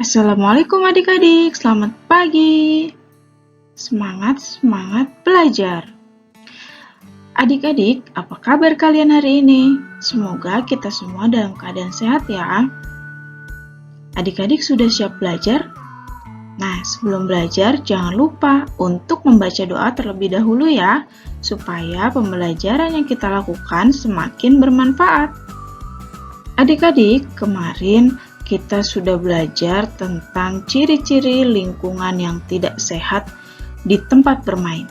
Assalamualaikum adik-adik, selamat pagi. Semangat belajar. Adik-adik, apa kabar kalian hari ini? Semoga kita semua dalam keadaan sehat ya. Adik-adik sudah siap belajar? Nah, sebelum belajar jangan lupa untuk membaca doa terlebih dahulu ya, supaya pembelajaran yang kita lakukan semakin bermanfaat. Adik-adik, kemarin kita sudah belajar tentang ciri-ciri lingkungan yang tidak sehat di tempat bermain.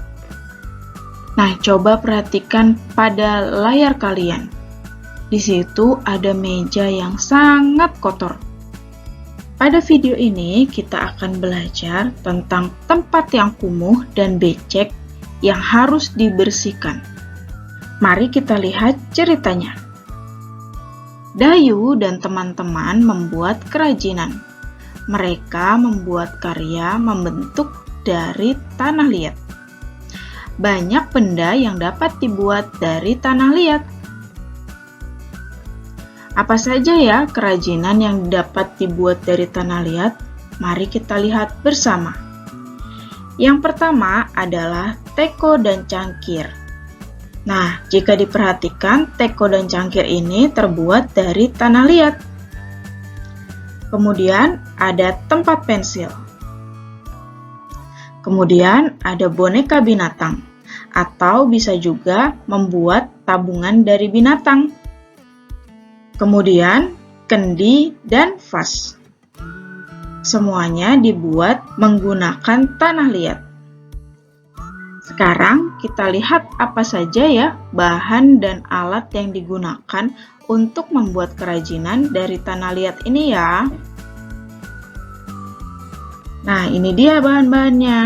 Nah, coba perhatikan pada layar kalian. Di situ ada meja yang sangat kotor. Pada video ini kita akan belajar tentang tempat yang kumuh dan becek yang harus dibersihkan. Mari kita lihat ceritanya. Dayu dan teman-teman membuat kerajinan. Mereka membuat karya membentuk dari tanah liat. Banyak benda yang dapat dibuat dari tanah liat. Apa saja ya kerajinan yang dapat dibuat dari tanah liat? Mari kita lihat bersama. Yang pertama adalah teko dan cangkir. Nah, jika diperhatikan, teko dan cangkir ini terbuat dari tanah liat. Kemudian ada tempat pensil. Kemudian ada boneka binatang, atau bisa juga membuat tabungan dari binatang. Kemudian kendi dan vas. Semuanya dibuat menggunakan tanah liat. Sekarang kita lihat apa saja ya bahan dan alat yang digunakan untuk membuat kerajinan dari tanah liat ini ya. Nah, ini dia bahan-bahannya.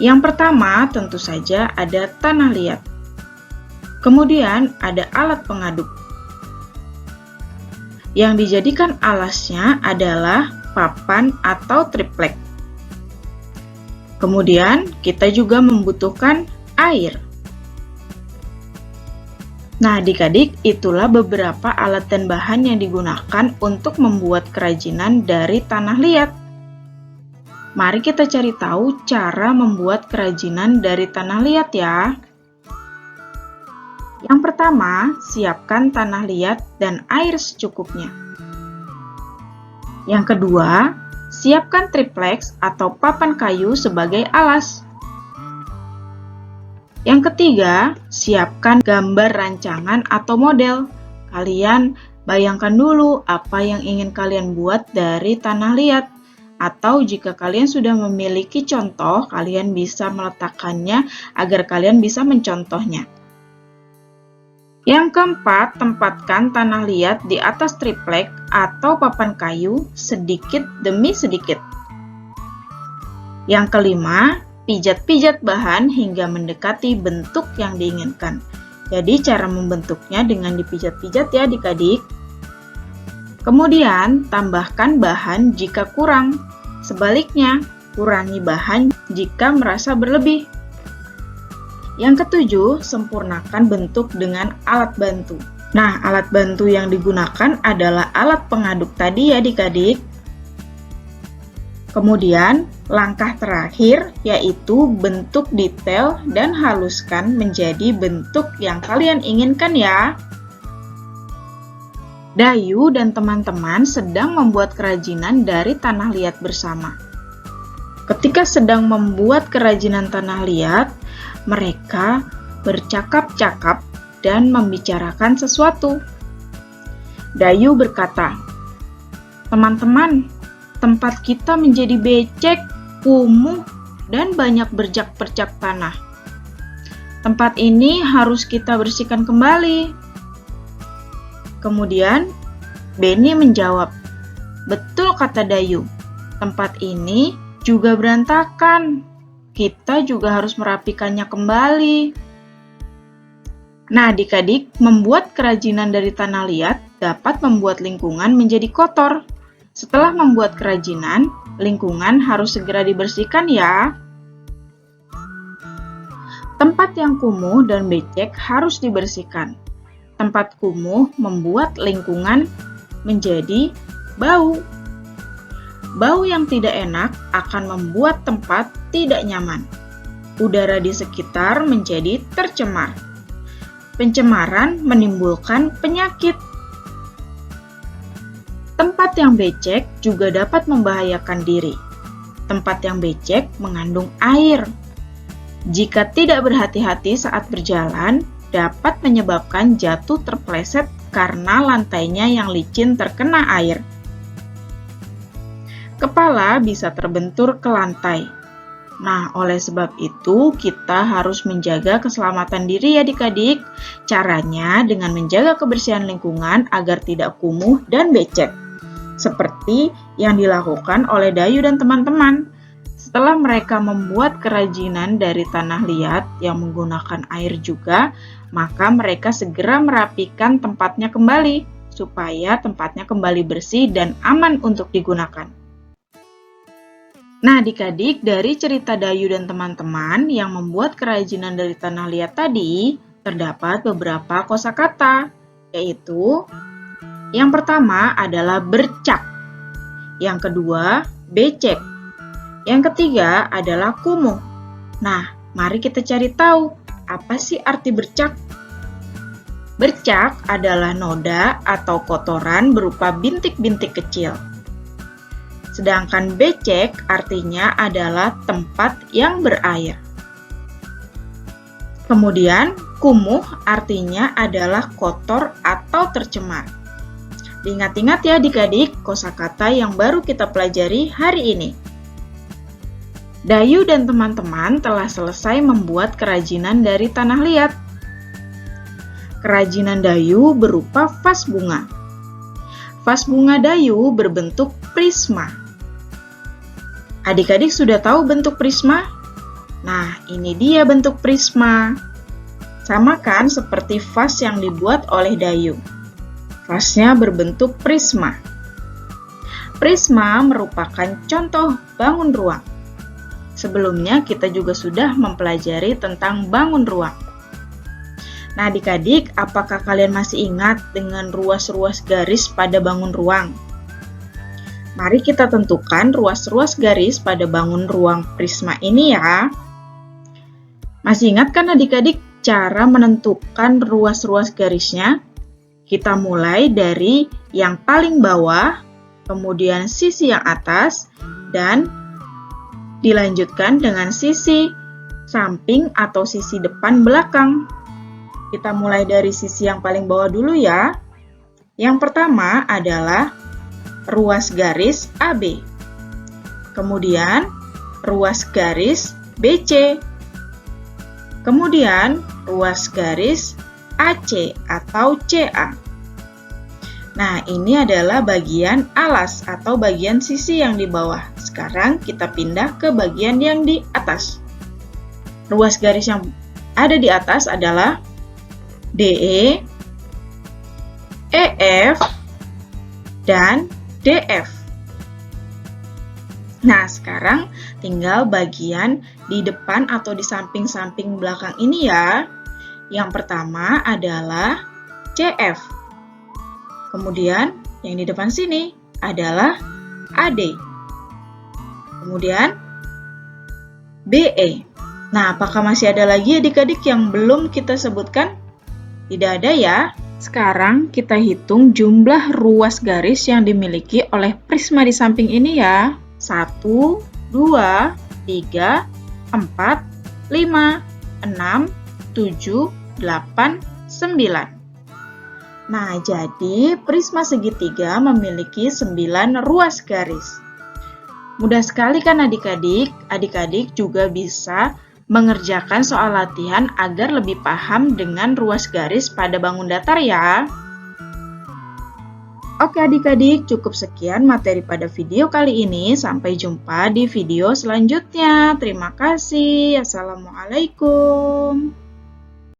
Yang pertama tentu saja ada tanah liat. Kemudian ada alat pengaduk. Yang dijadikan alasnya adalah papan atau triplek. Kemudian kita juga membutuhkan air. Nah, adik-adik, itulah beberapa alat dan bahan yang digunakan untuk membuat kerajinan dari tanah liat. Mari kita cari tahu cara membuat kerajinan dari tanah liat ya. Yang pertama, siapkan tanah liat dan air secukupnya. Yang kedua, siapkan triplex atau papan kayu sebagai alas. Yang ketiga, siapkan gambar rancangan atau model. Kalian bayangkan dulu apa yang ingin kalian buat dari tanah liat. Atau jika kalian sudah memiliki contoh, kalian bisa meletakkannya agar kalian bisa mencontohnya. Yang keempat, tempatkan tanah liat di atas triplek atau papan kayu sedikit demi sedikit. Yang kelima, pijat-pijat bahan hingga mendekati bentuk yang diinginkan. Jadi cara membentuknya dengan dipijat-pijat ya adik-adik. Kemudian, tambahkan bahan jika kurang. Sebaliknya, kurangi bahan jika merasa berlebih. Yang ketujuh, sempurnakan bentuk dengan alat bantu. Nah, alat bantu yang digunakan adalah alat pengaduk tadi ya adik-adik. Kemudian, langkah terakhir yaitu bentuk detail dan haluskan menjadi bentuk yang kalian inginkan ya. Dayu dan teman-teman sedang membuat kerajinan dari tanah liat bersama. Ketika sedang membuat kerajinan tanah liat, mereka bercakap-cakap dan membicarakan sesuatu. Dayu berkata, "Teman-teman, tempat kita menjadi becek, kumuh, dan banyak berjak-berjak tanah. Tempat ini harus kita bersihkan kembali." Kemudian, Benny menjawab, "Betul," kata Dayu, "tempat ini juga berantakan. Kita juga harus merapikannya kembali." Nah, adik-adik, membuat kerajinan dari tanah liat dapat membuat lingkungan menjadi kotor. Setelah membuat kerajinan, lingkungan harus segera dibersihkan ya. Tempat yang kumuh dan becek harus dibersihkan. Tempat kumuh membuat lingkungan menjadi bau. Bau yang tidak enak akan membuat tempat tidak nyaman. Udara di sekitar menjadi tercemar. Pencemaran menimbulkan penyakit. Tempat yang becek juga dapat membahayakan diri. Tempat yang becek mengandung air. Jika tidak berhati-hati saat berjalan, dapat menyebabkan jatuh terpeleset karena lantainya yang licin terkena air. Kepala bisa terbentur ke lantai. Nah, oleh sebab itu kita harus menjaga keselamatan diri ya adik-adik. Caranya dengan menjaga kebersihan lingkungan agar tidak kumuh dan becek. Seperti yang dilakukan oleh Dayu dan teman-teman. Setelah mereka membuat kerajinan dari tanah liat yang menggunakan air juga, maka mereka segera merapikan tempatnya kembali, supaya tempatnya kembali bersih dan aman untuk digunakan. Nah, adik-adik, dari cerita Dayu dan teman-teman yang membuat kerajinan dari tanah liat tadi, terdapat beberapa kosakata, yaitu yang pertama adalah bercak, yang kedua becek, yang ketiga adalah kumuh. Nah, mari kita cari tahu, apa sih arti bercak? Bercak adalah noda atau kotoran berupa bintik-bintik kecil. Sedangkan becek artinya adalah tempat yang berair. Kemudian, kumuh artinya adalah kotor atau tercemar. Diingat-ingat ya adik-adik kosakata yang baru kita pelajari hari ini. Dayu dan teman-teman telah selesai membuat kerajinan dari tanah liat. Kerajinan Dayu berupa vas bunga. Vas bunga Dayu berbentuk prisma. Adik-adik sudah tahu bentuk prisma? Nah, ini dia bentuk prisma. Sama kan seperti vas yang dibuat oleh Dayu. Vasnya berbentuk prisma. Prisma merupakan contoh bangun ruang. Sebelumnya kita juga sudah mempelajari tentang bangun ruang. Nah, adik-adik, apakah kalian masih ingat dengan ruas-ruas garis pada bangun ruang? Mari kita tentukan ruas-ruas garis pada bangun ruang prisma ini ya. Masih ingat kan adik-adik cara menentukan ruas-ruas garisnya? Kita mulai dari yang paling bawah, kemudian sisi yang atas, dan dilanjutkan dengan sisi samping atau sisi depan belakang. Kita mulai dari sisi yang paling bawah dulu ya. Yang pertama adalah ruas garis AB. Kemudian ruas garis BC. Kemudian ruas garis AC atau CA. Nah, ini adalah bagian alas atau bagian sisi yang di bawah. Sekarang kita pindah ke bagian yang di atas. Ruas garis yang ada di atas adalah DE, EF, dan DF. Nah, sekarang tinggal bagian di depan atau di samping-samping belakang ini ya. Yang pertama adalah CF. Kemudian yang di depan sini adalah AD. Kemudian BE. Nah, apakah masih ada lagi adik-adik yang belum kita sebutkan? Tidak ada ya. Sekarang kita hitung jumlah ruas garis yang dimiliki oleh prisma di samping ini ya. 1, 2, 3, 4, 5, 6, 7, 8, 9. Nah, jadi prisma segitiga memiliki 9 ruas garis. Mudah sekali kan adik-adik? Adik-adik juga bisa mengerjakan soal latihan agar lebih paham dengan ruas garis pada bangun datar ya. Oke adik-adik, cukup sekian materi pada video kali ini. Sampai jumpa di video selanjutnya. Terima kasih. Assalamualaikum.